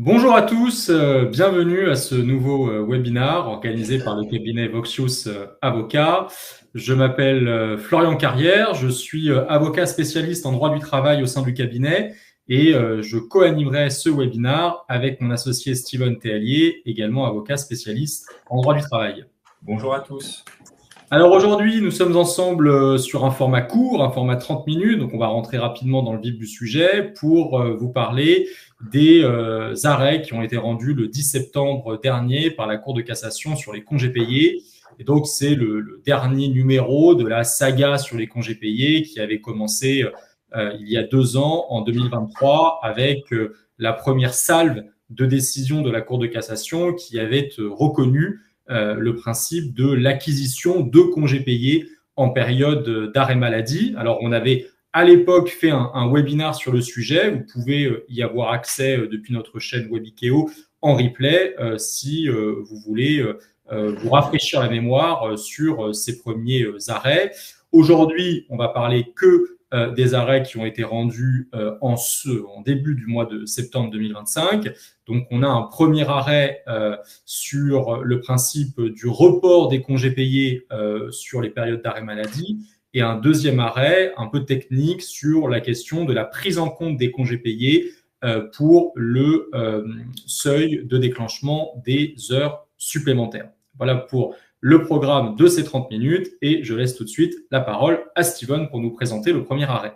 Bonjour à tous, bienvenue à ce nouveau webinaire organisé par le cabinet Voxius Avocat. Je m'appelle Florian Carrière, je suis avocat spécialiste en droit du travail au sein du cabinet et je co-animerai ce webinaire avec mon associé Steven Théalier, également avocat spécialiste en droit du travail. Bonjour à tous. Alors aujourd'hui, nous sommes ensemble sur un format court, un format 30 minutes, donc on va rentrer rapidement dans le vif du sujet pour vous parler des arrêts qui ont été rendus le 10 septembre dernier par la Cour de cassation sur les congés payés. Et donc c'est le dernier numéro de la saga sur les congés payés qui avait commencé il y a 2 ans, en 2023, avec la première salve de décisions de la Cour de cassation qui avait reconnu le principe de l'acquisition de congés payés en période d'arrêt maladie. Alors, on avait à l'époque fait un webinaire sur le sujet. Vous pouvez y avoir accès depuis notre chaîne Webikeo en replay si vous voulez vous rafraîchir la mémoire sur ces premiers arrêts. Aujourd'hui, on va parler que des arrêts qui ont été rendus en début du mois de septembre 2025. Donc, on a un premier arrêt sur le principe du report des congés payés sur les périodes d'arrêt maladie et un deuxième arrêt un peu technique sur la question de la prise en compte des congés payés pour le seuil de déclenchement des heures supplémentaires. Voilà pour le programme de ces 30 minutes et je laisse tout de suite la parole à Steven pour nous présenter le premier arrêt.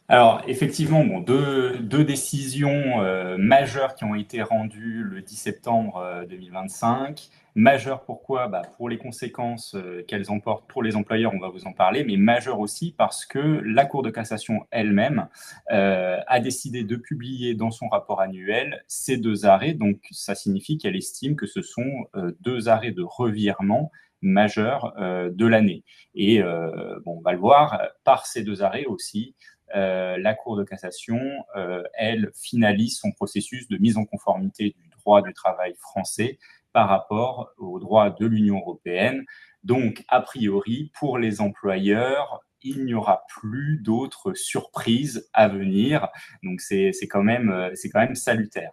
Alors, effectivement, deux décisions majeures qui ont été rendues le 10 septembre 2025. Majeures pourquoi? Pour les conséquences qu'elles emportent pour les employeurs, on va vous en parler, mais majeures aussi parce que la Cour de cassation elle-même a décidé de publier dans son rapport annuel ces deux arrêts. Donc, ça signifie qu'elle estime que ce sont deux arrêts de revirement majeurs de l'année. Et on va le voir, par ces deux arrêts aussi, la Cour de cassation, elle, finalise son processus de mise en conformité du droit du travail français par rapport au droit de l'Union européenne. Donc, a priori, pour les employeurs, il n'y aura plus d'autres surprises à venir. Donc, c'est quand même salutaire.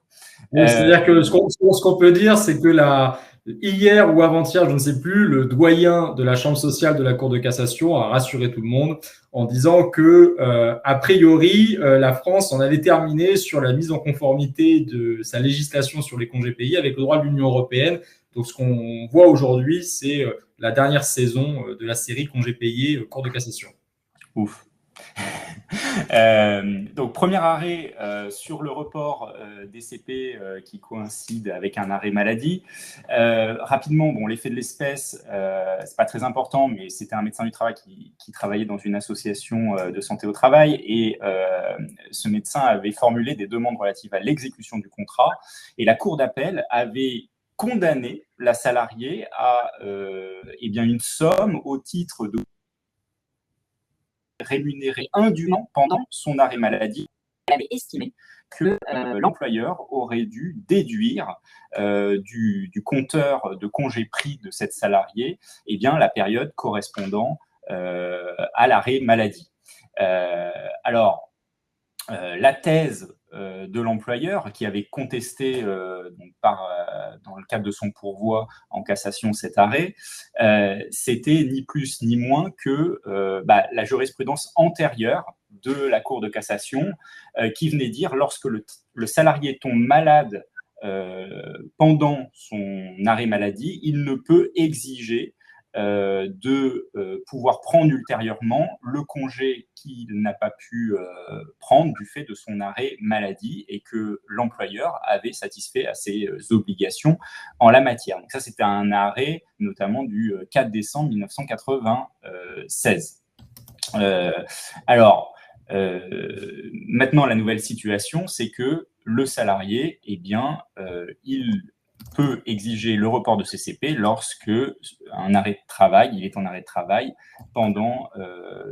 Oui, c'est-à-dire que ce qu'on peut dire, c'est que hier ou avant-hier, je ne sais plus, le doyen de la Chambre sociale de la Cour de cassation a rassuré tout le monde en disant que, a priori, la France en avait terminé sur la mise en conformité de sa législation sur les congés payés avec le droit de l'Union européenne. Donc, ce qu'on voit aujourd'hui, c'est la dernière saison de la série congés payés Cour de cassation. Ouf. Donc, premier arrêt sur le report des CP qui coïncide avec un arrêt maladie. Rapidement, l'effet de l'espèce, c'est pas très important, mais c'était un médecin du travail qui travaillait dans une association de santé au travail et ce médecin avait formulé des demandes relatives à l'exécution du contrat et la Cour d'appel avait condamné la salariée à une somme au titre de rémunéré indûment pendant son arrêt maladie. Elle avait estimé que l'employeur aurait dû déduire du compteur de congés pris de cette salariée la période correspondant à l'arrêt maladie. La thèse de l'employeur qui avait contesté dans le cadre de son pourvoi en cassation cet arrêt, c'était ni plus ni moins que la jurisprudence antérieure de la Cour de cassation qui venait dire lorsque le salarié tombe malade pendant son arrêt maladie, il ne peut exiger de pouvoir prendre ultérieurement le congé qu'il n'a pas pu prendre du fait de son arrêt maladie et que l'employeur avait satisfait à ses obligations en la matière. Donc ça, c'était un arrêt notamment du 4 décembre 1996. Maintenant, la nouvelle situation, c'est que le salarié, il peut exiger le report de CCP lorsque il est en arrêt de travail pendant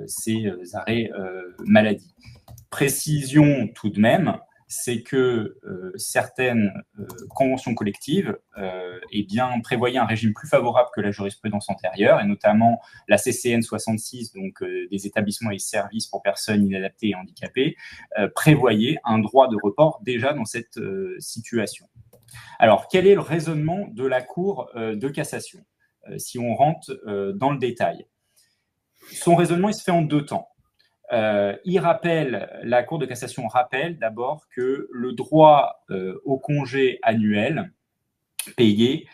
ces arrêts maladie. Précision tout de même, c'est que certaines conventions collectives prévoyaient un régime plus favorable que la jurisprudence antérieure, et notamment la CCN 66, donc des établissements et services pour personnes inadaptées et handicapées, prévoyait un droit de report déjà dans cette situation. Alors, quel est le raisonnement de la Cour de cassation, si on rentre dans le détail? Son raisonnement, il se fait en deux temps. La Cour de cassation rappelle d'abord que le droit au congé annuel payé,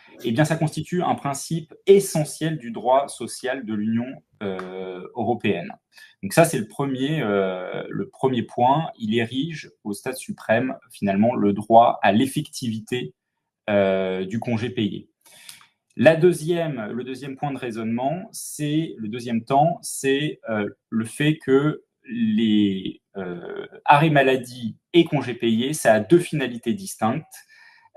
ça constitue un principe essentiel du droit social de l'Union européenne. Donc ça, c'est le premier point. Il érige au stade suprême, finalement, le droit à l'effectivité du congé payé. Le deuxième point de raisonnement, le deuxième temps, c'est le fait que les arrêts maladie et congés payés, ça a deux finalités distinctes.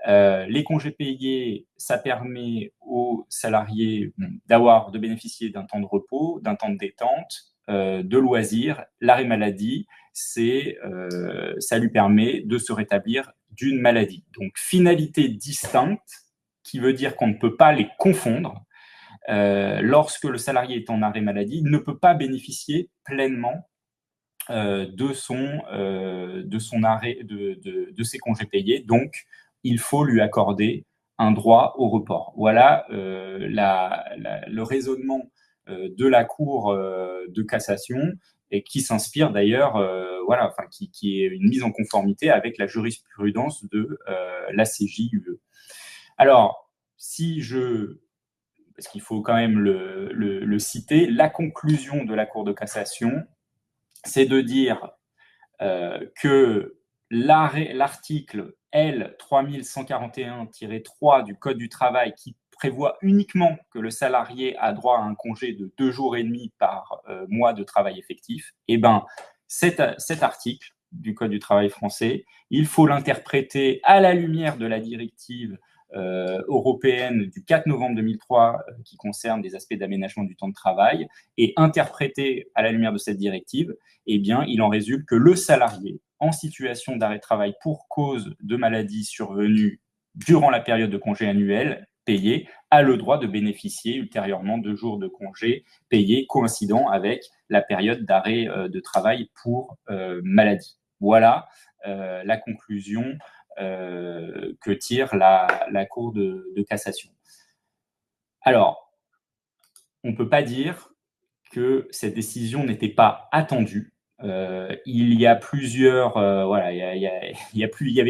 Les congés payés, ça permet aux salariés de bénéficier d'un temps de repos, d'un temps de détente, de loisirs. L'arrêt maladie, ça lui permet de se rétablir d'une maladie. Donc, finalité distincte, qui veut dire qu'on ne peut pas les confondre. Lorsque le salarié est en arrêt maladie, il ne peut pas bénéficier pleinement de ses congés payés. Donc, il faut lui accorder un droit au report. Voilà le raisonnement de la Cour de cassation, et qui s'inspire d'ailleurs, qui est une mise en conformité avec la jurisprudence de la CJUE. Alors, parce qu'il faut quand même le citer, la conclusion de la Cour de cassation, c'est de dire que l'article L. 3141-3 du Code du travail, qui prévoit uniquement que le salarié a droit à un congé de 2 jours et demi par mois de travail effectif, cet article du Code du travail français, il faut l'interpréter à la lumière de la directive européenne du 4 novembre 2003 qui concerne des aspects d'aménagement du temps de travail, et interprété à la lumière de cette directive, il en résulte que le salarié en situation d'arrêt de travail pour cause de maladie survenue durant la période de congé annuel payé a le droit de bénéficier ultérieurement de jours de congé payés coïncidant avec la période d'arrêt de travail pour maladie. Voilà la conclusion que tire la Cour de cassation. Alors, on ne peut pas dire que cette décision n'était pas attendue. Il y avait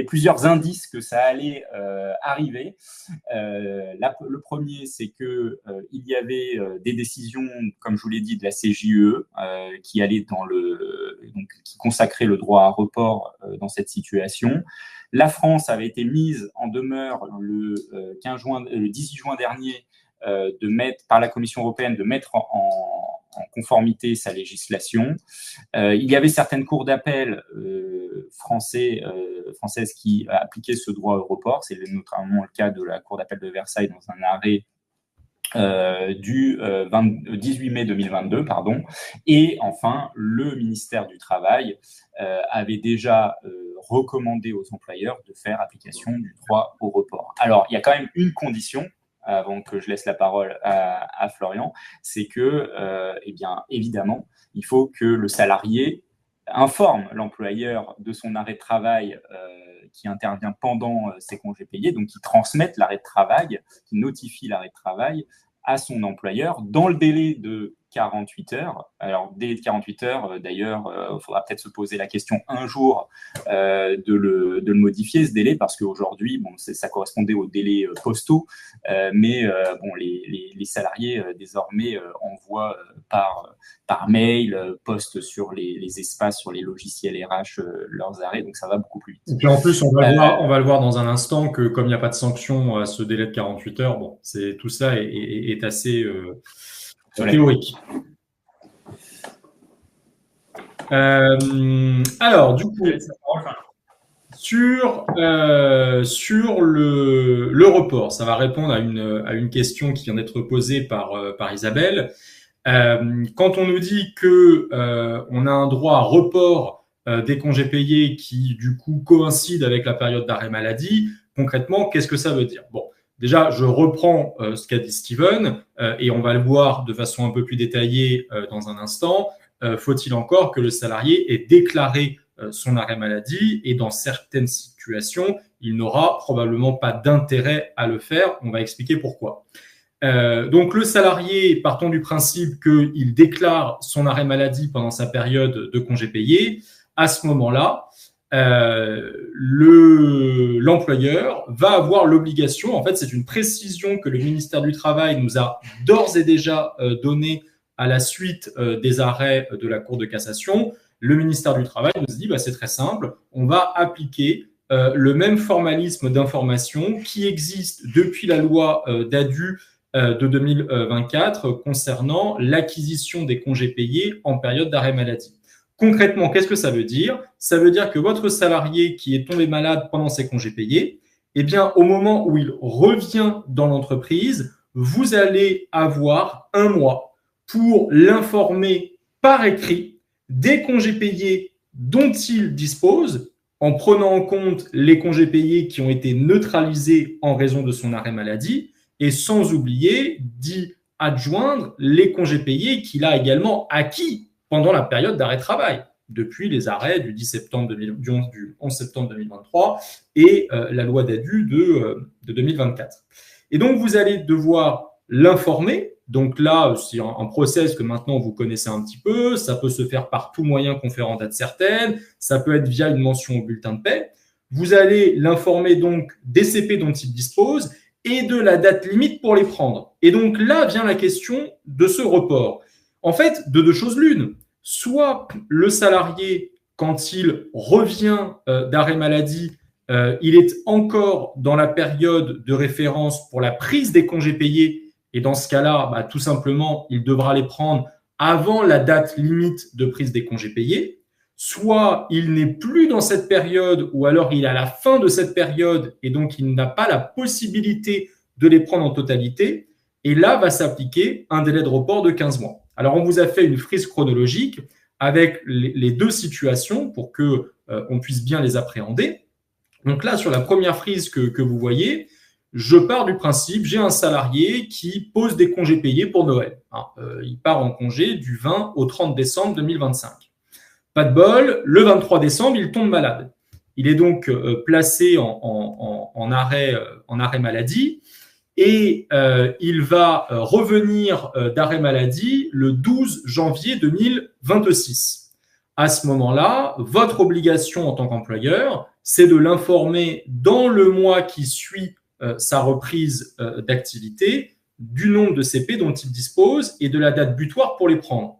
plusieurs indices que ça allait arriver. Le premier, c'est que il y avait des décisions, comme je vous l'ai dit, de la CJUE qui allaient qui consacraient le droit à report dans cette situation. La France avait été mise en demeure le 18 juin dernier par la Commission européenne de mettre en conformité sa législation. Il y avait certaines cours d'appel françaises qui appliquaient ce droit au report. C'est notamment le cas de la Cour d'appel de Versailles dans un arrêt du 18 mai 2022, Et enfin, le ministère du Travail avait déjà recommandé aux employeurs de faire application du droit au report. Alors, il y a quand même une condition, avant que je laisse la parole à Florian, c'est que, évidemment, il faut que le salarié informe l'employeur de son arrêt de travail qui intervient pendant ses congés payés, donc qui transmette l'arrêt de travail, qui notifie l'arrêt de travail à son employeur dans le délai de 48 heures. Alors, délai de 48 heures, d'ailleurs, il faudra peut-être se poser la question un jour de le modifier, ce délai, parce qu'aujourd'hui, ça correspondait aux délais postaux, mais les salariés, désormais, envoient par mail, postent sur les espaces, sur les logiciels RH, leurs arrêts, donc ça va beaucoup plus vite. Et puis en plus, on va le voir dans un instant que comme il n'y a pas de sanction à ce délai de 48 heures, tout ça est assez théorique. Alors, du coup, sur le report, ça va répondre à une question qui vient d'être posée par Isabelle. Quand on nous dit que on a un droit à report des congés payés qui, du coup, coïncident avec la période d'arrêt maladie. Concrètement, qu'est-ce que ça veut dire? Bon, déjà, je reprends ce qu'a dit Steven et on va le voir de façon un peu plus détaillée dans un instant. Faut-il encore que le salarié ait déclaré son arrêt maladie et dans certaines situations, il n'aura probablement pas d'intérêt à le faire. On va expliquer pourquoi. Donc le salarié, partons du principe qu'il déclare son arrêt maladie pendant sa période de congé payé. À ce moment-là, l'employeur va avoir l'obligation, en fait c'est une précision que le ministère du Travail nous a d'ores et déjà donnée à la suite des arrêts de la Cour de cassation. Le ministère du Travail nous dit c'est très simple, on va appliquer le même formalisme d'information qui existe depuis la loi DADU de 2024 concernant l'acquisition des congés payés en période d'arrêt maladie. Concrètement, qu'est-ce que ça veut dire? Ça veut dire que votre salarié qui est tombé malade pendant ses congés payés, eh bien, au moment où il revient dans l'entreprise, vous allez avoir un mois pour l'informer par écrit des congés payés dont il dispose, en prenant en compte les congés payés qui ont été neutralisés en raison de son arrêt maladie, et sans oublier d'y adjoindre les congés payés qu'il a également acquis pendant la période d'arrêt de travail, depuis les arrêts du 11 septembre 2023 et la loi DADU de 2024. Et donc, vous allez devoir l'informer. Donc là, c'est un process que maintenant vous connaissez un petit peu. Ça peut se faire par tout moyen conférant date certaine. Ça peut être via une mention au bulletin de paie. Vous allez l'informer donc des CP dont il dispose et de la date limite pour les prendre. Et donc là vient la question de ce report. En fait, de deux choses l'une. Soit le salarié, quand il revient d'arrêt maladie, il est encore dans la période de référence pour la prise des congés payés. Et dans ce cas-là, tout simplement, il devra les prendre avant la date limite de prise des congés payés. Soit il n'est plus dans cette période ou alors il est à la fin de cette période et donc il n'a pas la possibilité de les prendre en totalité. Et là, va s'appliquer un délai de report de 15 mois. Alors, on vous a fait une frise chronologique avec les deux situations pour qu'on puisse bien les appréhender. Donc là, sur la première frise que vous voyez, je pars du principe, j'ai un salarié qui pose des congés payés pour Noël. Il part en congé du 20 au 30 décembre 2025. Pas de bol, le 23 décembre, il tombe malade. Il est donc placé en arrêt maladie. Et il va revenir d'arrêt maladie le 12 janvier 2026. À ce moment-là, votre obligation en tant qu'employeur, c'est de l'informer dans le mois qui suit sa reprise d'activité du nombre de CP dont il dispose et de la date butoir pour les prendre.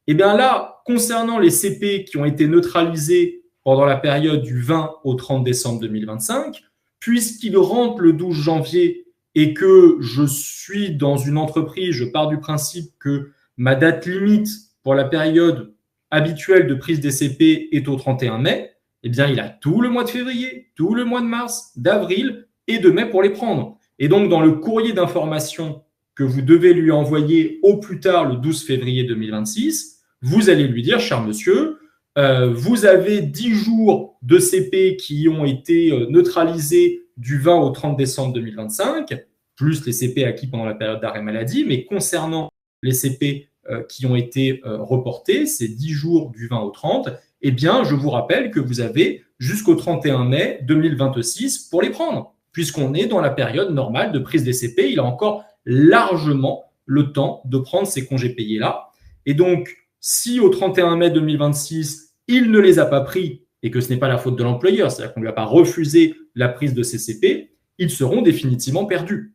Et bien là, concernant les CP qui ont été neutralisés pendant la période du 20 au 30 décembre 2025, puisqu'ils rentrent le 12 janvier et que je suis dans une entreprise, je pars du principe que ma date limite pour la période habituelle de prise des CP est au 31 mai, eh bien, il a tout le mois de février, tout le mois de mars, d'avril et de mai pour les prendre. Et donc, dans le courrier d'information que vous devez lui envoyer au plus tard le 12 février 2026, vous allez lui dire, cher monsieur, vous avez 10 jours de CP qui ont été neutralisés du 20 au 30 décembre 2025, plus les CP acquis pendant la période d'arrêt maladie, mais concernant les CP qui ont été reportés, ces 10 jours du 20 au 30, eh bien, je vous rappelle que vous avez jusqu'au 31 mai 2026 pour les prendre, puisqu'on est dans la période normale de prise des CP. Il a encore largement le temps de prendre ces congés payés-là. Et donc, si au 31 mai 2026, il ne les a pas pris et que ce n'est pas la faute de l'employeur, c'est-à-dire qu'on ne lui a pas refusé la prise de ces CP, ils seront définitivement perdus.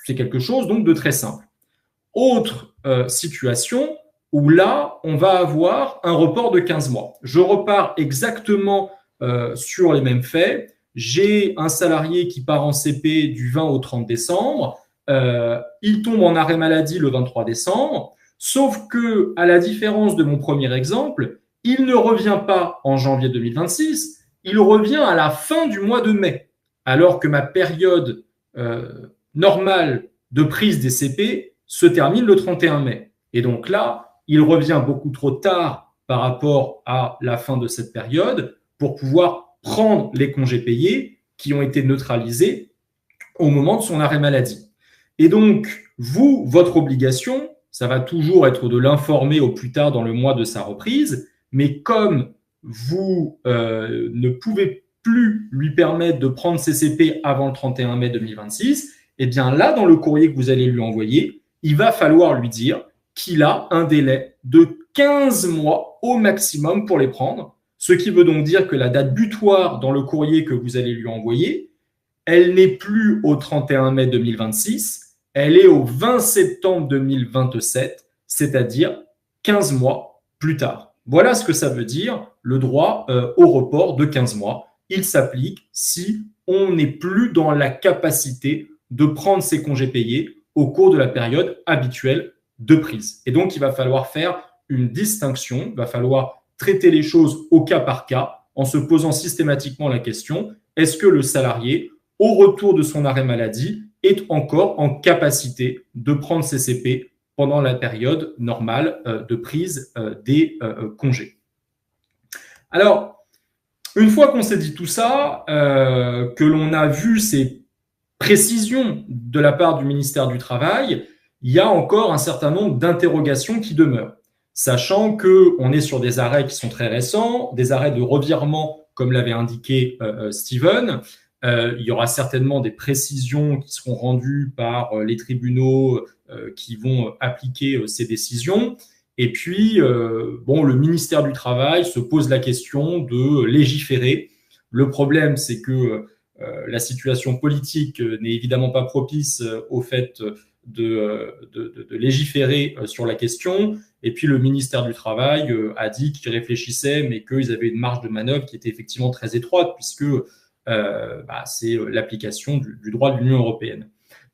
C'est quelque chose donc de très simple. Autre situation où là, on va avoir un report de 15 mois. Je repars exactement sur les mêmes faits. J'ai un salarié qui part en CP du 20 au 30 décembre. Il tombe en arrêt maladie le 23 décembre. Sauf que, à la différence de mon premier exemple, il ne revient pas en janvier 2026, il revient à la fin du mois de mai, alors que ma période normale de prise des CP se termine le 31 mai. Et donc là, il revient beaucoup trop tard par rapport à la fin de cette période pour pouvoir prendre les congés payés qui ont été neutralisés au moment de son arrêt maladie. Et donc, vous, votre obligation, ça va toujours être de l'informer au plus tard dans le mois de sa reprise, mais comme vous ne pouvez plus lui permettre de prendre ses CP avant le 31 mai 2026, eh bien là, dans le courrier que vous allez lui envoyer, il va falloir lui dire qu'il a un délai de 15 mois au maximum pour les prendre, ce qui veut donc dire que la date butoir dans le courrier que vous allez lui envoyer, elle n'est plus au 31 mai 2026, elle est au 20 septembre 2027, c'est-à-dire 15 mois plus tard. Voilà ce que ça veut dire, le droit au report de 15 mois. Il s'applique si on n'est plus dans la capacité de prendre ses congés payés au cours de la période habituelle de prise. Et donc, il va falloir faire une distinction, il va falloir traiter les choses au cas par cas en se posant systématiquement la question, est-ce que le salarié, au retour de son arrêt maladie, est encore en capacité de prendre ses CP pendant la période normale de prise des congés. Alors, une fois qu'on s'est dit tout ça, que l'on a vu ces précisions de la part du ministère du Travail, il y a encore un certain nombre d'interrogations qui demeurent, sachant qu'on est sur des arrêts qui sont très récents, des arrêts de revirement, comme l'avait indiqué Steven. Il y aura certainement des précisions qui seront rendues par les tribunaux qui vont appliquer ces décisions. Et puis, le ministère du Travail se pose la question de légiférer. Le problème, c'est que la situation politique n'est évidemment pas propice au fait de légiférer sur la question. Et puis, le ministère du Travail a dit qu'il réfléchissait, mais qu'ils avaient une marge de manœuvre qui était effectivement très étroite, puisque c'est l'application du droit de l'Union européenne.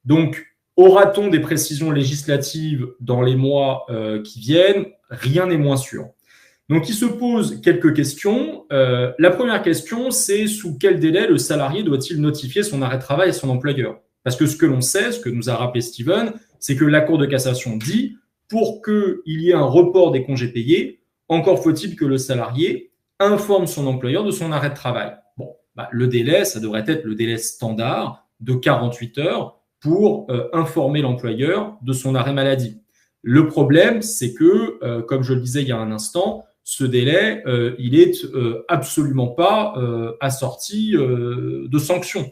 Donc, aura-t-on des précisions législatives dans les mois qui viennent? Rien n'est moins sûr. Donc, il se pose quelques questions. La première question, c'est sous quel délai le salarié doit-il notifier son arrêt de travail à son employeur? Parce que ce que l'on sait, ce que nous a rappelé Steven, c'est que la Cour de cassation dit, pour qu'il y ait un report des congés payés, encore faut-il que le salarié informe son employeur de son arrêt de travail. Le délai, ça devrait être le délai standard de 48 heures pour informer l'employeur de son arrêt maladie. Le problème, c'est que, comme je le disais il y a un instant, ce délai, il est absolument pas assorti de sanctions.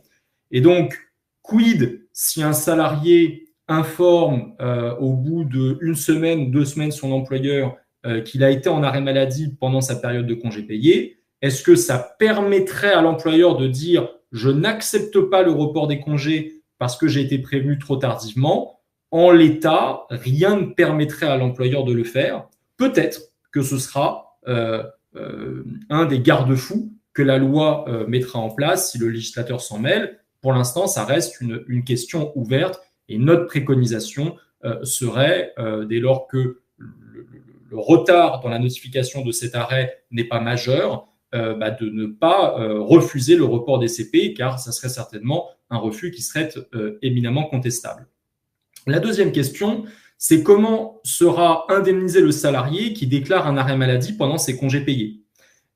Et donc, quid si un salarié informe au bout d'une semaine ou 2 semaines son employeur qu'il a été en arrêt maladie pendant sa période de congé payé? Est-ce que ça permettrait à l'employeur de dire « je n'accepte pas le report des congés parce que j'ai été prévenu trop tardivement ». En l'état, rien ne permettrait à l'employeur de le faire. Peut-être que ce sera un des garde-fous que la loi mettra en place si le législateur s'en mêle. Pour l'instant, ça reste une question ouverte et notre préconisation serait, dès lors que le retard dans la notification de cet arrêt n'est pas majeur, de ne pas refuser le report des CP, car ça serait certainement un refus qui serait éminemment contestable. La deuxième question, c'est comment sera indemnisé le salarié qui déclare un arrêt maladie pendant ses congés payés?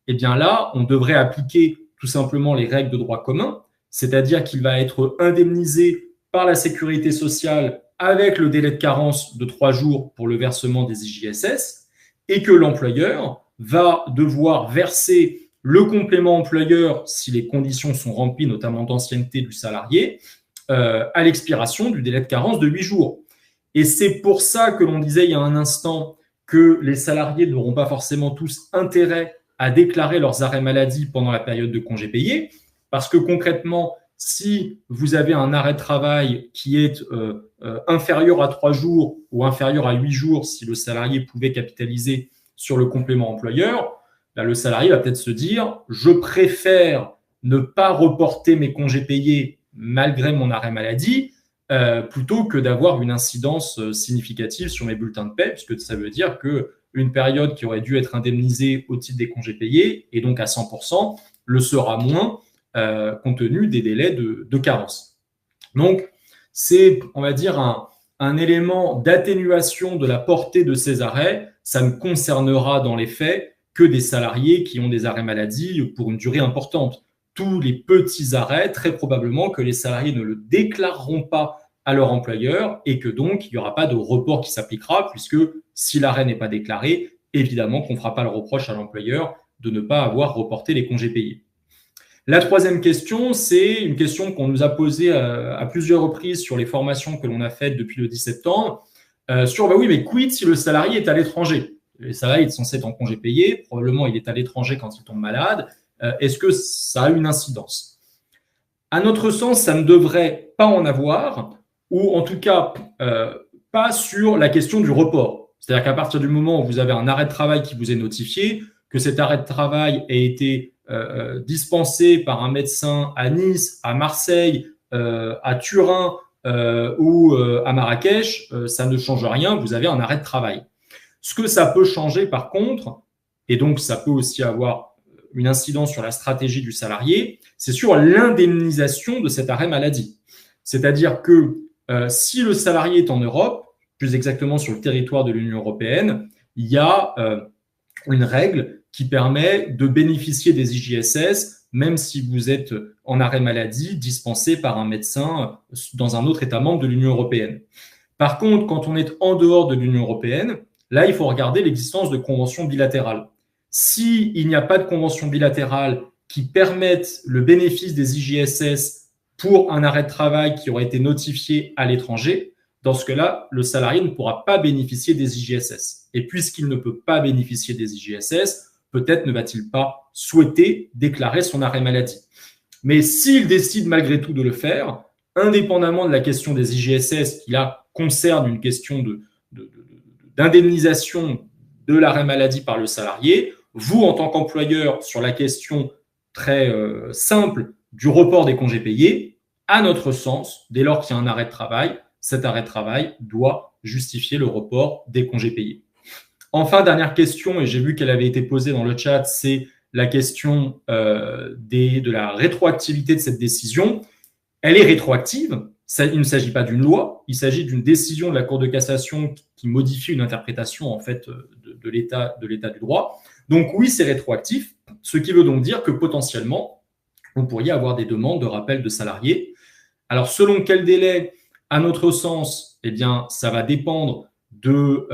Eh bien là, on devrait appliquer tout simplement les règles de droit commun, c'est-à-dire qu'il va être indemnisé par la sécurité sociale avec le délai de carence de 3 jours pour le versement des IJSS, et que l'employeur va devoir verser le complément employeur si les conditions sont remplies, notamment d'ancienneté du salarié, à l'expiration du délai de carence de 8 jours. Et c'est pour ça que l'on disait il y a un instant que les salariés n'auront pas forcément tous intérêt à déclarer leurs arrêts maladie pendant la période de congé payé, parce que concrètement, si vous avez un arrêt de travail qui est inférieur à 3 jours ou inférieur à 8 jours, si le salarié pouvait capitaliser sur le complément employeur, le salarié va peut-être se dire « je préfère ne pas reporter mes congés payés malgré mon arrêt maladie plutôt que d'avoir une incidence significative sur mes bulletins de paie, puisque ça veut dire qu'une période qui aurait dû être indemnisée au titre des congés payés, et donc à 100%, le sera moins compte tenu des délais de carence. » Donc, c'est, on va dire, un élément d'atténuation de la portée de ces arrêts. Ça ne concernera dans les faits que des salariés qui ont des arrêts maladie pour une durée importante. Tous les petits arrêts, très probablement que les salariés ne le déclareront pas à leur employeur et que donc il n'y aura pas de report qui s'appliquera, puisque si l'arrêt n'est pas déclaré, évidemment qu'on ne fera pas le reproche à l'employeur de ne pas avoir reporté les congés payés. La troisième question, c'est une question qu'on nous a posée à plusieurs reprises sur les formations que l'on a faites depuis le 10 septembre, sur oui, mais quid si le salarié est à l'étranger? Le salarié est censé être en congé payé, probablement il est à l'étranger quand il tombe malade. Est-ce que ça a une incidence? À notre sens, ça ne devrait pas en avoir, ou en tout cas pas sur la question du report. C'est-à-dire qu'à partir du moment où vous avez un arrêt de travail qui vous est notifié, que cet arrêt de travail ait été dispensé par un médecin à Nice, à Marseille, à Turin ou à Marrakech, ça ne change rien, vous avez un arrêt de travail. Ce que ça peut changer par contre, et donc ça peut aussi avoir une incidence sur la stratégie du salarié, c'est sur l'indemnisation de cet arrêt maladie. C'est-à-dire que si le salarié est en Europe, plus exactement sur le territoire de l'Union européenne, il y a une règle qui permet de bénéficier des IJSS, même si vous êtes en arrêt maladie dispensé par un médecin dans un autre État membre de l'Union européenne. Par contre, quand on est en dehors de l'Union européenne, là, il faut regarder l'existence de conventions bilatérales. S'il n'y a pas de convention bilatérale qui permette le bénéfice des IJSS pour un arrêt de travail qui aurait été notifié à l'étranger, dans ce cas-là, le salarié ne pourra pas bénéficier des IJSS. Et puisqu'il ne peut pas bénéficier des IJSS, peut-être ne va-t-il pas souhaiter déclarer son arrêt maladie. Mais s'il décide malgré tout de le faire, indépendamment de la question des IJSS, qui là concerne une question d'indemnisation de l'arrêt maladie par le salarié, vous, en tant qu'employeur, sur la question très simple du report des congés payés, à notre sens, dès lors qu'il y a un arrêt de travail, cet arrêt de travail doit justifier le report des congés payés. Enfin, dernière question, et j'ai vu qu'elle avait été posée dans le chat, c'est la question de la rétroactivité de cette décision. Elle est rétroactive. Il ne s'agit pas d'une loi, il s'agit d'une décision de la Cour de cassation qui modifie une interprétation en fait de l'état du droit. Donc oui, c'est rétroactif, ce qui veut donc dire que potentiellement, vous pourriez avoir des demandes de rappel de salariés. Alors selon quel délai, à notre sens, eh bien, ça va dépendre de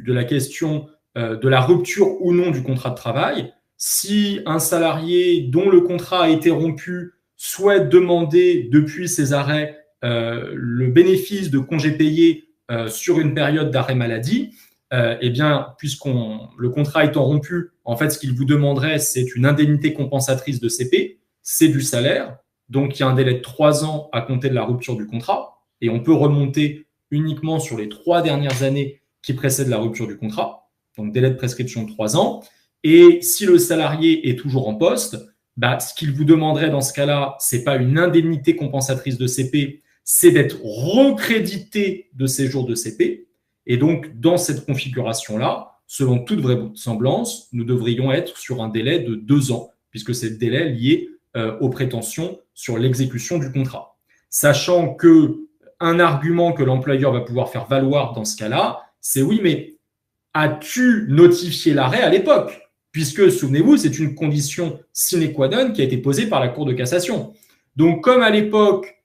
la question de la rupture ou non du contrat de travail. Si un salarié dont le contrat a été rompu souhaite demander depuis ses arrêts le bénéfice de congés payés sur une période d'arrêt maladie, eh bien, le contrat étant rompu, en fait, ce qu'il vous demanderait, c'est une indemnité compensatrice de CP, c'est du salaire, donc il y a un délai de 3 ans à compter de la rupture du contrat, et on peut remonter uniquement sur les 3 dernières années qui précèdent la rupture du contrat, donc délai de prescription de 3 ans, et si le salarié est toujours en poste, ce qu'il vous demanderait dans ce cas-là, c'est pas une indemnité compensatrice de CP, c'est d'être recrédité de ces jours de CP. Et donc, dans cette configuration-là, selon toute vraisemblance, nous devrions être sur un délai de 2 ans, puisque c'est le délai lié aux prétentions sur l'exécution du contrat. Sachant qu'un argument que l'employeur va pouvoir faire valoir dans ce cas-là, c'est oui, mais as-tu notifié l'arrêt à l'époque ? Puisque, souvenez-vous, c'est une condition sine qua non qui a été posée par la Cour de cassation. Donc, comme à l'époque,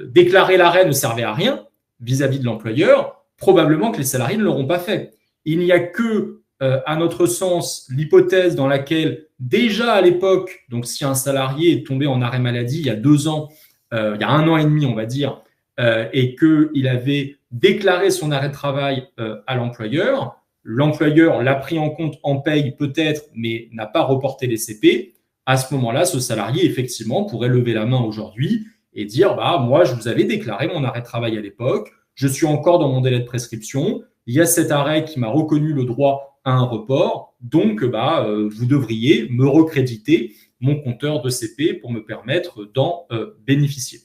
déclarer l'arrêt ne servait à rien vis-à-vis de l'employeur, probablement que les salariés ne l'auront pas fait. Il n'y a que, à notre sens, l'hypothèse dans laquelle, déjà à l'époque, donc si un salarié est tombé en arrêt maladie il y a 2 ans, il y a 1 an et demi, on va dire, et qu'il avait déclaré son arrêt de travail à l'employeur, l'employeur l'a pris en compte en paye peut-être, mais n'a pas reporté les CP, à ce moment-là, ce salarié, effectivement, pourrait lever la main aujourd'hui et dire moi, je vous avais déclaré mon arrêt de travail à l'époque, je suis encore dans mon délai de prescription, il y a cet arrêt qui m'a reconnu le droit à un report, donc vous devriez me recréditer mon compteur de CP pour me permettre d'en bénéficier.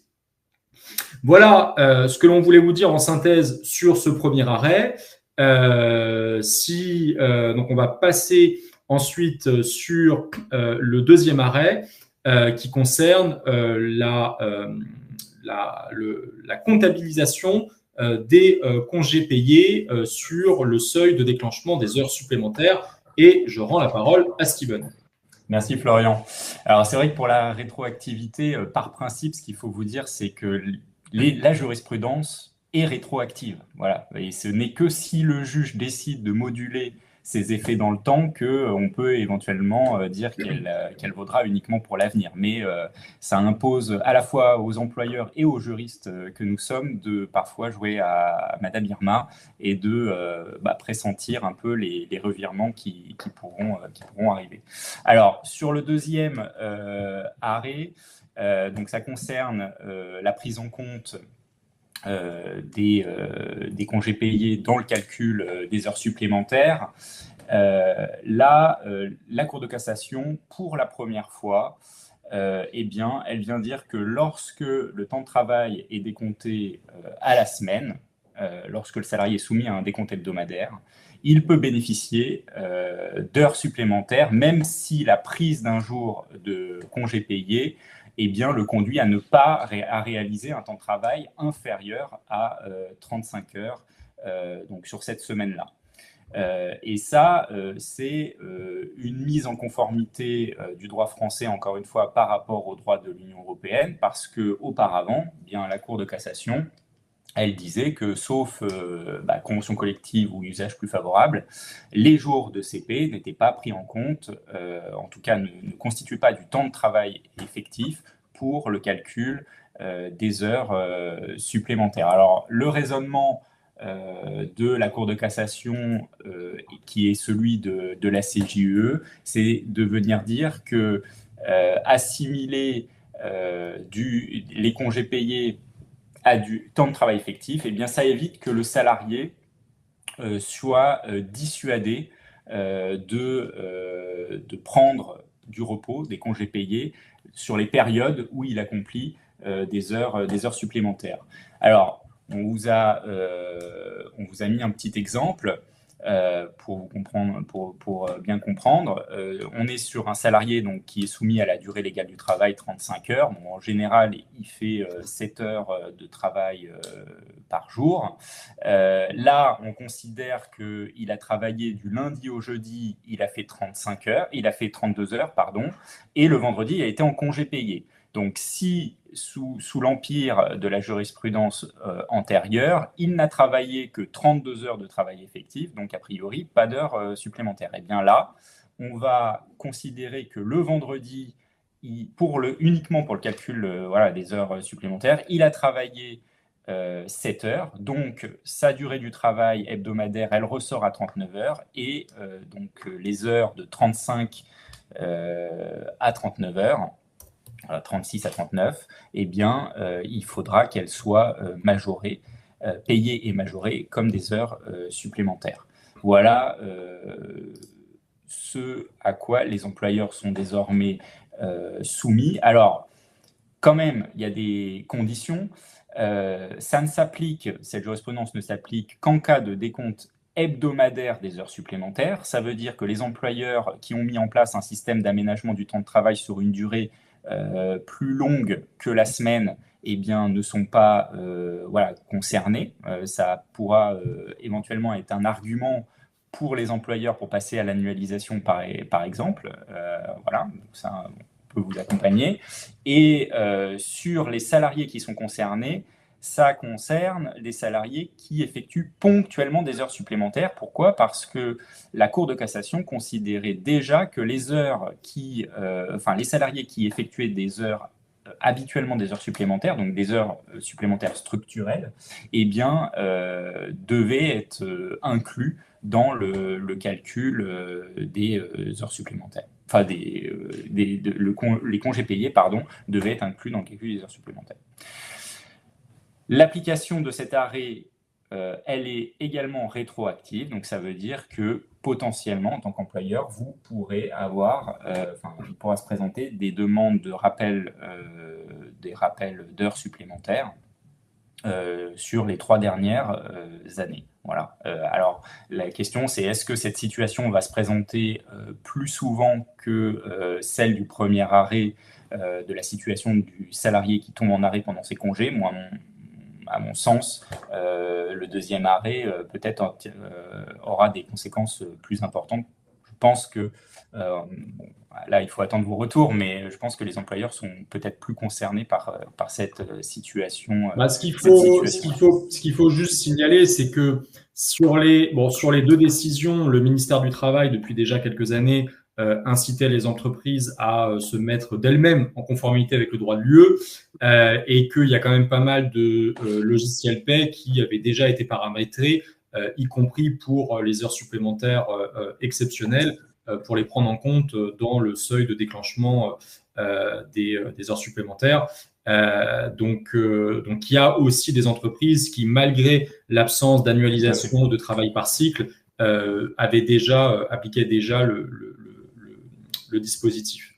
Voilà ce que l'on voulait vous dire en synthèse sur ce premier arrêt. Donc on va passer ensuite sur le deuxième arrêt qui concerne la comptabilisation des congés payés sur le seuil de déclenchement des heures supplémentaires et je rends la parole à Steven. Merci Florian. Alors c'est vrai que pour la rétroactivité, par principe, ce qu'il faut vous dire, c'est que la jurisprudence est rétroactive. Voilà. Et ce n'est que si le juge décide de moduler ses effets dans le temps qu'on peut éventuellement dire qu'elle vaudra uniquement pour l'avenir. Mais ça impose à la fois aux employeurs et aux juristes que nous sommes de parfois jouer à Madame Irma et de pressentir un peu les revirements qui pourront arriver. Alors, sur le deuxième arrêt, donc ça concerne la prise en compte des congés payés dans le calcul des heures supplémentaires. Là, la Cour de cassation, pour la première fois, elle vient dire que lorsque le temps de travail est décompté à la semaine, lorsque le salarié est soumis à un décompte hebdomadaire, il peut bénéficier d'heures supplémentaires, même si la prise d'un jour de congé payé le conduit à ne pas réaliser un temps de travail inférieur à 35 heures donc sur cette semaine-là. Et ça, c'est une mise en conformité du droit français, encore une fois, par rapport au droit de l'Union européenne, parce qu'auparavant, la Cour de cassation, elle disait que, sauf convention collective ou usage plus favorable, les jours de CP n'étaient pas pris en compte, en tout cas ne constituaient pas du temps de travail effectif pour le calcul des heures supplémentaires. Alors, le raisonnement de la Cour de cassation, qui est celui de la CJUE, c'est de venir dire que assimiler les congés payés à du temps de travail effectif, ça évite que le salarié soit dissuadé de prendre du repos, des congés payés, sur les périodes où il accomplit des heures supplémentaires. Alors, on vous a mis un petit exemple pour bien comprendre. On est sur un salarié donc, qui est soumis à la durée légale du travail, 35 heures. Bon, en général, il fait 7 heures de travail par jour. Là, on considère qu'il a travaillé du lundi au jeudi, il a fait 32 heures, pardon, et le vendredi, il a été en congé payé. Donc, si sous l'empire de la jurisprudence antérieure, il n'a travaillé que 32 heures de travail effectif, donc a priori, pas d'heures supplémentaires. Et bien là, on va considérer que le vendredi, uniquement pour le calcul des heures supplémentaires, il a travaillé 7 heures, donc sa durée du travail hebdomadaire, elle ressort à 39 heures, et donc les heures de 35 à 39 heures, 36 à 39, il faudra qu'elles soient majorées, payées et majorées comme des heures supplémentaires. Voilà ce à quoi les employeurs sont désormais soumis. Alors, quand même, il y a des conditions. Cette jurisprudence ne s'applique qu'en cas de décompte hebdomadaire des heures supplémentaires. Ça veut dire que les employeurs qui ont mis en place un système d'aménagement du temps de travail sur une durée plus longue que la semaine, ne sont pas concernés. Ça pourra éventuellement être un argument pour les employeurs pour passer à l'annualisation, par exemple. Donc ça, on peut vous accompagner. Et sur les salariés qui sont concernés, ça concerne les salariés qui effectuent ponctuellement des heures supplémentaires. Pourquoi ? Parce que la Cour de cassation considérait déjà que les salariés qui effectuaient des heures habituellement des heures supplémentaires, donc des heures supplémentaires structurelles, devaient être inclus dans le calcul des heures supplémentaires. Enfin, les congés payés, devaient être inclus dans le calcul des heures supplémentaires. L'application de cet arrêt, elle est également rétroactive, donc ça veut dire que potentiellement, en tant qu'employeur, vous pourrez il pourra se présenter des demandes de rappel, des rappels d'heures supplémentaires sur les 3 dernières années. Voilà. Alors, la question, c'est est-ce que cette situation va se présenter plus souvent que celle du premier arrêt, de la situation du salarié qui tombe en arrêt pendant ses congés ? Moi, à mon sens, le deuxième arrêt peut-être aura des conséquences plus importantes, je pense que bon, là, il faut attendre vos retours, mais je pense que les employeurs sont peut-être plus concernés par cette situation. Ce qu'il faut juste signaler, c'est que sur les 2 décisions, le ministère du Travail, depuis déjà quelques années, incitait les entreprises à se mettre d'elles-mêmes en conformité avec le droit de l'UE, et qu'il y a quand même pas mal de logiciels paie qui avaient déjà été paramétrés, y compris pour les heures supplémentaires exceptionnelles, pour les prendre en compte dans le seuil de déclenchement des heures supplémentaires. Donc, il y a aussi des entreprises qui, malgré l'absence d'annualisation de travail par cycle, appliquaient déjà le dispositif.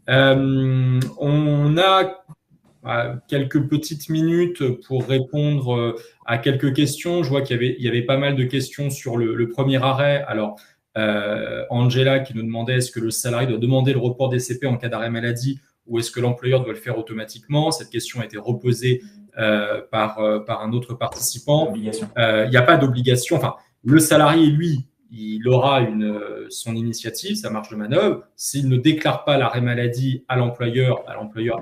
On a quelques petites minutes pour répondre à quelques questions. Je vois qu'il y avait pas mal de questions sur le premier arrêt. Alors, Angela qui nous demandait est-ce que le salarié doit demander le report des CP en cas d'arrêt maladie ou est-ce que l'employeur doit le faire automatiquement? Cette question a été reposée par un autre participant. Il n'y a pas d'obligation. Enfin, le salarié, lui, il aura son initiative, sa marge de manœuvre. S'il ne déclare pas l'arrêt maladie à l'employeur,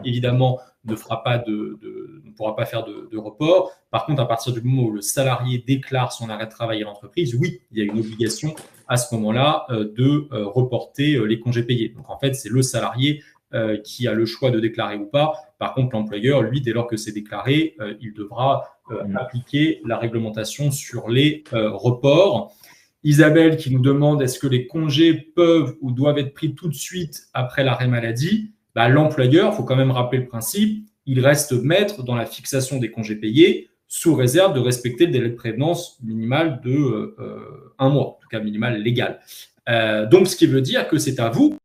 évidemment, ne pourra pas faire de report. Par contre, à partir du moment où le salarié déclare son arrêt de travail à l'entreprise, oui, il y a une obligation à ce moment-là de reporter les congés payés. Donc, en fait, c'est le salarié qui a le choix de déclarer ou pas. Par contre, l'employeur, lui, dès lors que c'est déclaré, il devra appliquer la réglementation sur les reports. Isabelle qui nous demande est-ce que les congés peuvent ou doivent être pris tout de suite après l'arrêt maladie? L'employeur, il faut quand même rappeler le principe, il reste maître dans la fixation des congés payés sous réserve de respecter le délai de prévenance minimal de 1 mois, en tout cas minimal légal. Donc, ce qui veut dire que c'est à vous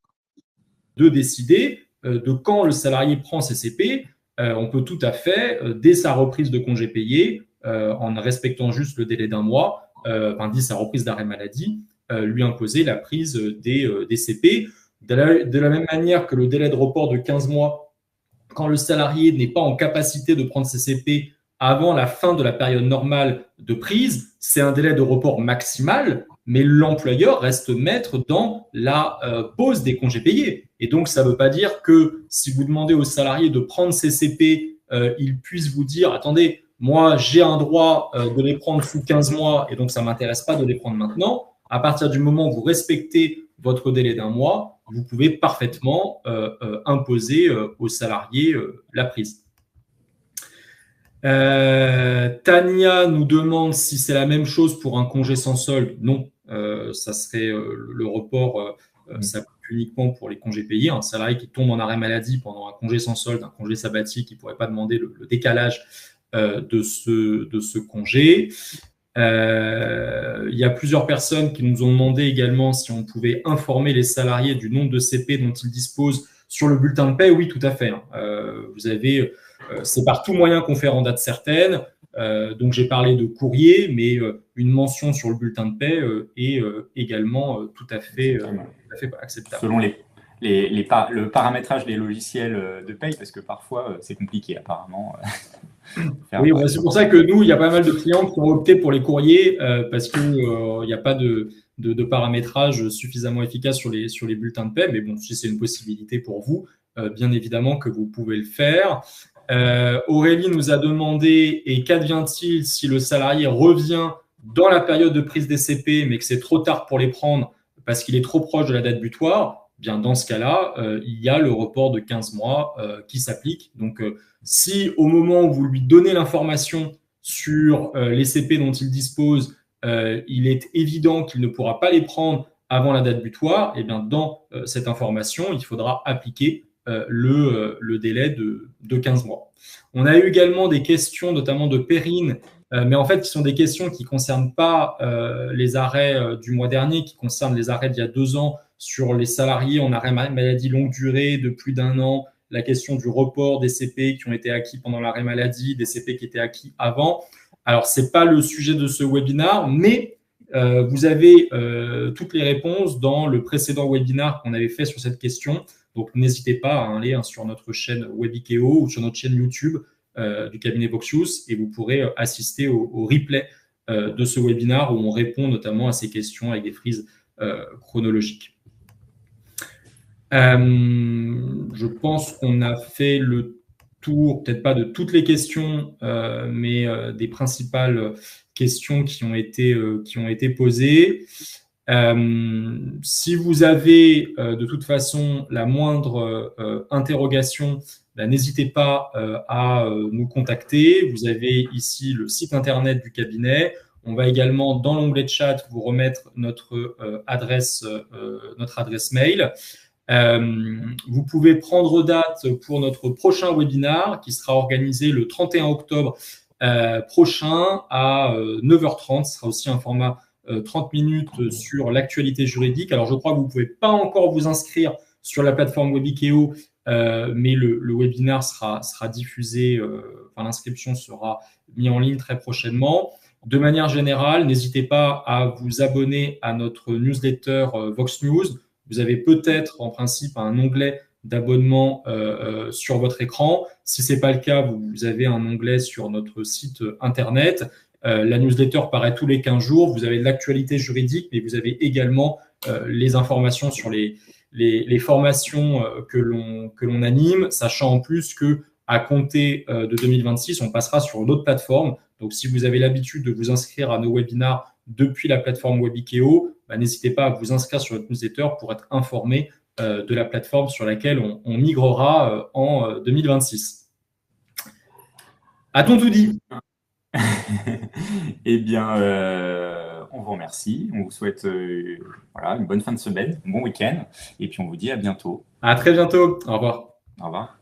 de décider de quand le salarié prend ses CP. On peut tout à fait, dès sa reprise de congés payés, en respectant juste le délai d'1 mois, dès sa reprise d'arrêt maladie, lui imposer la prise des CP. De la même manière que le délai de report de 15 mois, quand le salarié n'est pas en capacité de prendre ses CP avant la fin de la période normale de prise, c'est un délai de report maximal, mais l'employeur reste maître dans la pause des congés payés. Et donc, ça ne veut pas dire que si vous demandez au salarié de prendre ses CP, il puisse vous dire « Attendez, moi, j'ai un droit de les prendre sous 15 mois et donc ça ne m'intéresse pas de les prendre maintenant. » À partir du moment où vous respectez votre délai d'1 mois, vous pouvez parfaitement imposer aux salariés la prise. Tania nous demande si c'est la même chose pour un congé sans solde. Non, ça serait le report s'applique uniquement pour les congés payés. Un salarié qui tombe en arrêt maladie pendant un congé sans solde, un congé sabbatique, il ne pourrait pas demander le décalage de ce congé. Il y a plusieurs personnes qui nous ont demandé également si on pouvait informer les salariés du nombre de CP dont ils disposent sur le bulletin de paie. Oui, tout à fait. Vous avez, c'est par tout moyen qu'on fait en date certaine. Donc, j'ai parlé de courrier, mais une mention sur le bulletin de paie est également tout à fait acceptable. Selon le paramétrage des logiciels de paye, parce que parfois, c'est compliqué apparemment. Oui, c'est pour ça que nous, il y a pas mal de clients qui ont opté pour les courriers parce qu'il n'y a pas de paramétrage suffisamment efficace sur les bulletins de paie. Mais bon, si c'est une possibilité pour vous, bien évidemment que vous pouvez le faire. Aurélie nous a demandé, et qu'advient-il si le salarié revient dans la période de prise des CP, mais que c'est trop tard pour les prendre parce qu'il est trop proche de la date butoir? Bien, dans ce cas-là, il y a le report de 15 mois qui s'applique. Donc, si au moment où vous lui donnez l'information sur les CP dont il dispose, il est évident qu'il ne pourra pas les prendre avant la date butoir, et bien dans cette information, il faudra appliquer le délai de 15 mois. On a eu également des questions, notamment de Perrine, mais en fait, qui sont des questions qui ne concernent pas les arrêts du mois dernier, qui concernent les arrêts d'il y a 2 ans sur les salariés en arrêt maladie longue durée de plus d'1 an, la question du report des CP qui ont été acquis pendant l'arrêt maladie, des CP qui étaient acquis avant. Alors, ce n'est pas le sujet de ce webinaire, mais vous avez toutes les réponses dans le précédent webinaire qu'on avait fait sur cette question. Donc, n'hésitez pas à aller sur notre chaîne Webikeo ou sur notre chaîne YouTube du cabinet Voxius et vous pourrez assister au replay de ce webinaire où on répond notamment à ces questions avec des frises chronologique. Je pense qu'on a fait le tour, peut-être pas de toutes les questions, mais des principales questions qui ont été posées. Si vous avez de toute façon la moindre interrogation, n'hésitez pas à nous contacter. Vous avez ici le site internet du cabinet. On va également, dans l'onglet de chat, vous remettre notre adresse mail. Vous pouvez prendre date pour notre prochain webinar qui sera organisé le 31 octobre prochain à 9h30. Ce sera aussi un format 30 minutes sur l'actualité juridique. Alors, je crois que vous ne pouvez pas encore vous inscrire sur la plateforme Webikeo, mais le webinaire sera diffusé, l'inscription sera mise en ligne très prochainement. De manière générale, n'hésitez pas à vous abonner à notre newsletter Vox News. Vous avez peut-être en principe un onglet d'abonnement sur votre écran. Si ce n'est pas le cas, vous avez un onglet sur notre site internet. La newsletter paraît tous les 15 jours. Vous avez de l'actualité juridique, mais vous avez également les informations sur les formations que l'on anime, sachant en plus que à compter de 2026, on passera sur une autre plateforme. Donc, si vous avez l'habitude de vous inscrire à nos webinars depuis la plateforme Webikeo, n'hésitez pas à vous inscrire sur notre newsletter pour être informé de la plateforme sur laquelle on migrera en 2026. A-t-on tout dit? Eh bien, on vous remercie. On vous souhaite une bonne fin de semaine, un bon week-end. Et puis, on vous dit à bientôt. À très bientôt. Au revoir. Au revoir.